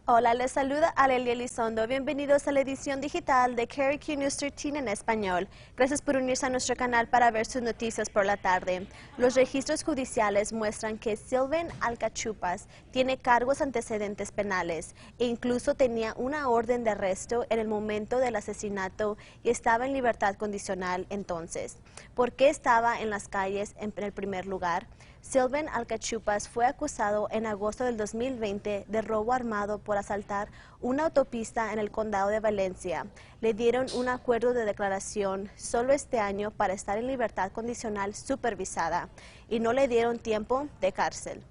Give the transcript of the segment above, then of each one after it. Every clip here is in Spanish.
Hola, les saluda Alelia Elizondo. Bienvenidos a la edición digital de KRQ News 13 en español. Gracias por unirse a nuestro canal para ver sus noticias por la tarde. Los registros judiciales muestran que Sylvain Alcachupas tiene cargos antecedentes penales e incluso tenía una orden de arresto en el momento del asesinato y estaba en libertad condicional entonces. ¿Por qué estaba en las calles en el primer lugar? Sylvain Alcachupas fue acusado en agosto del 2020 de robo armado por asaltar una autopista en el condado de Valencia. Le dieron un acuerdo de declaración solo este año para estar en libertad condicional supervisada y no le dieron tiempo de cárcel.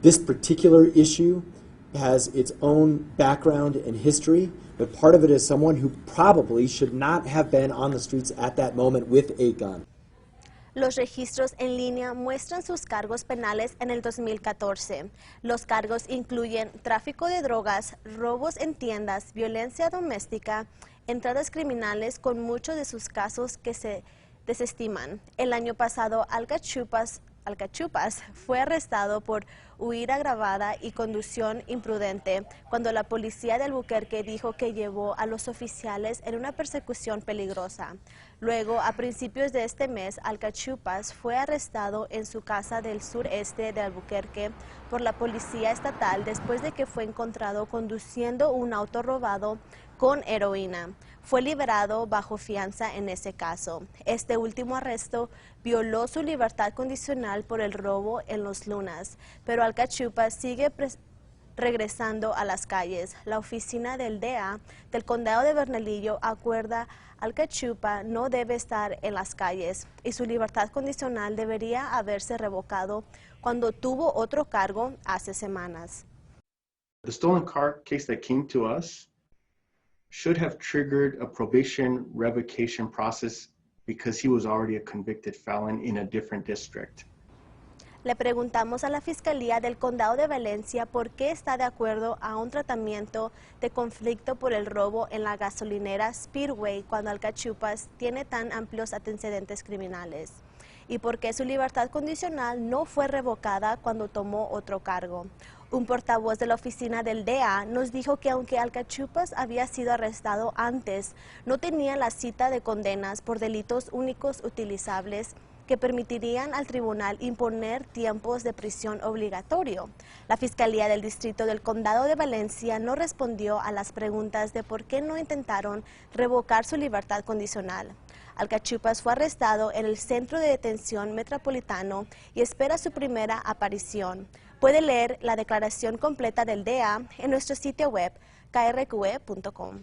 This particular issue has its own background and history, but part of it is someone who probably should not have been on the streets at that moment with a gun. Los registros en línea muestran sus cargos penales en el 2014. Los cargos incluyen tráfico de drogas, robos en tiendas, violencia doméstica, entradas criminales, con muchos de sus casos que se desestiman. El año pasado, Alcachupas fue arrestado por huida agravada y conducción imprudente cuando la policía de Albuquerque dijo que llevó a los oficiales en una persecución peligrosa. Luego, a principios de este mes, Alcachupas fue arrestado en su casa del sureste de Albuquerque por la policía estatal después de que fue encontrado conduciendo un auto robado con heroína. Fue liberado bajo fianza en ese caso. Este último arresto violó su libertad condicional por el robo en Los Lunas, pero Alcachupas sigue regresando a las calles. La oficina del DA del condado de Bernalillo acuerda Alcachupa no debe estar en las calles y su libertad condicional debería haberse revocado cuando tuvo otro cargo hace semanas. The stolen car case that came to us should have triggered a probation revocation process because he was already a convicted felon in a different district. Le preguntamos a la Fiscalía del Condado de Valencia por qué está de acuerdo a un tratamiento de conflicto por el robo en la gasolinera Speedway cuando Alcachupas tiene tan amplios antecedentes criminales y por qué su libertad condicional no fue revocada cuando tomó otro cargo. Un portavoz de la oficina del DA nos dijo que aunque Alcachupas había sido arrestado antes, no tenía la cita de condenas por delitos únicos utilizables que permitirían al tribunal imponer tiempos de prisión obligatorio. La Fiscalía del Distrito del Condado de Valencia no respondió a las preguntas de por qué no intentaron revocar su libertad condicional. Alcachupas fue arrestado en el Centro de Detención Metropolitano y espera su primera aparición. Puede leer la declaración completa del DA en nuestro sitio web krqe.com.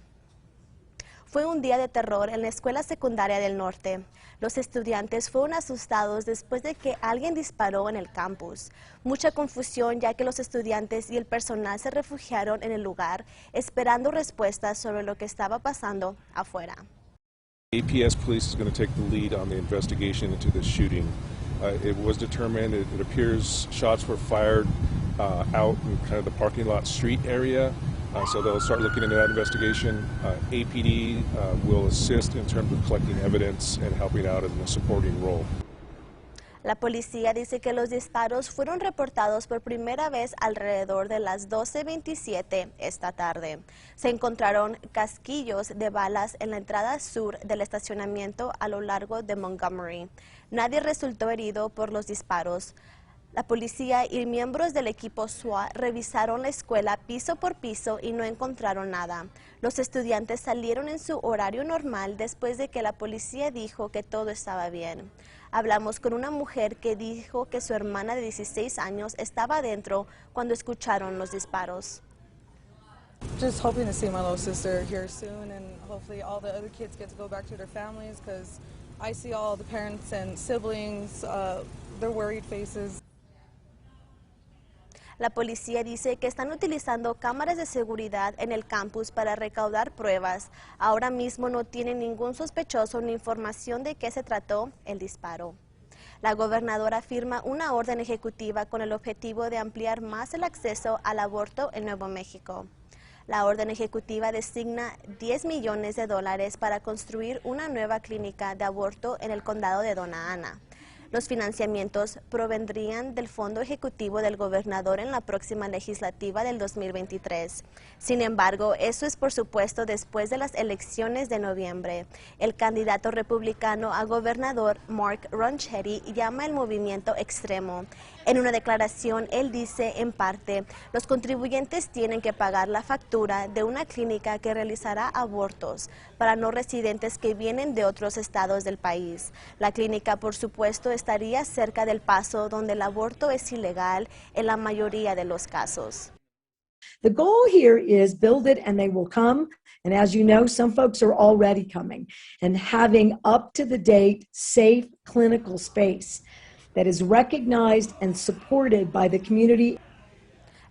Fue un día de terror en la escuela secundaria del norte. Los estudiantes fueron asustados después de que alguien disparó en el campus. Mucha confusión ya que los estudiantes y el personal se refugiaron en el lugar esperando respuestas sobre lo que estaba pasando afuera. APS Police is going to take the lead on the investigation into this shooting. It was determined, it appears shots were fired out in kind of the parking lot street area. So they'll start looking into that investigation. APD will assist in terms of collecting evidence and helping out in the supporting role. La policía dice que los disparos fueron reportados por primera vez alrededor de las 12:27 esta tarde. Se encontraron casquillos de balas en la entrada sur del estacionamiento a lo largo de Montgomery. Nadie resultó herido por los disparos. La policía y miembros del equipo SWAT revisaron la escuela piso por piso y no encontraron nada. Los estudiantes salieron en su horario normal después de que la policía dijo que todo estaba bien. Hablamos con una mujer que dijo que su hermana de 16 años estaba adentro cuando escucharon los disparos. Just hoping to see my little sister here soon, and hopefully all the other kids get to go back to their families, because I see all the parents and siblings, their worried faces. La policía dice que están utilizando cámaras de seguridad en el campus para recaudar pruebas. Ahora mismo no tienen ningún sospechoso ni información de qué se trató el disparo. La gobernadora firma una orden ejecutiva con el objetivo de ampliar más el acceso al aborto en Nuevo México. La orden ejecutiva designa $10 millones para construir una nueva clínica de aborto en el condado de Dona Ana. Los financiamientos provendrían del Fondo Ejecutivo del Gobernador en la próxima legislativa del 2023. Sin embargo, eso es por supuesto después de las elecciones de noviembre. El candidato republicano a gobernador, Mark Ronchetti, llama el movimiento extremo. En una declaración, él dice, en parte, los contribuyentes tienen que pagar la factura de una clínica que realizará abortos para no residentes que vienen de otros estados del país. La clínica, por supuesto, estaría cerca del Paso, donde el aborto es ilegal en la mayoría de los casos. The goal here is build it and they will come. And as you know, some folks are already coming. And having up-to-the-date, safe clinical space that is recognized and supported by the community.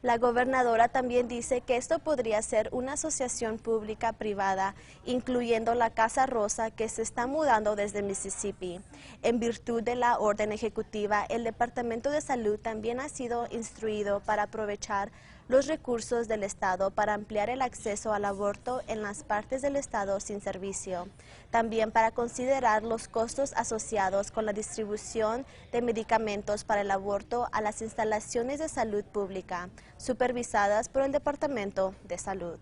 La gobernadora también dice que esto podría ser una asociación pública-privada, incluyendo la Casa Rosa, que se está mudando desde Mississippi. En virtud de la orden ejecutiva, el Departamento de Salud también ha sido instruido para aprovechar los recursos del Estado para ampliar el acceso al aborto en las partes del Estado sin servicio. También para considerar los costos asociados con la distribución de medicamentos para el aborto a las instalaciones de salud pública, supervisadas por el Departamento de Salud.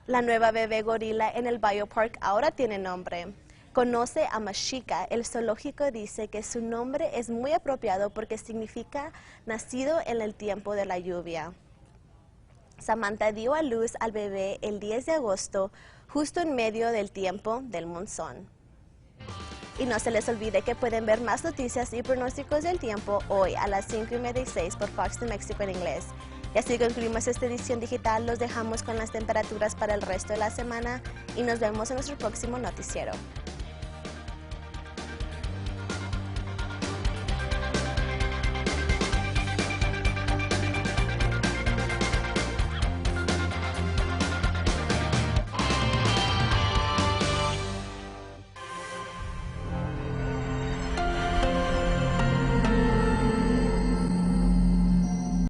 La nueva bebé gorila en el Biopark ahora tiene nombre. Conoce a Mashika. El zoológico dice que su nombre es muy apropiado porque significa nacido en el tiempo de la lluvia. Samantha dio a luz al bebé el 10 de agosto, justo en medio del tiempo del monzón. Y no se les olvide que pueden ver más noticias y pronósticos del tiempo hoy a las 5:30 y 6 por Fox de México en inglés. Y así concluimos esta edición digital. Los dejamos con las temperaturas para el resto de la semana y nos vemos en nuestro próximo noticiero.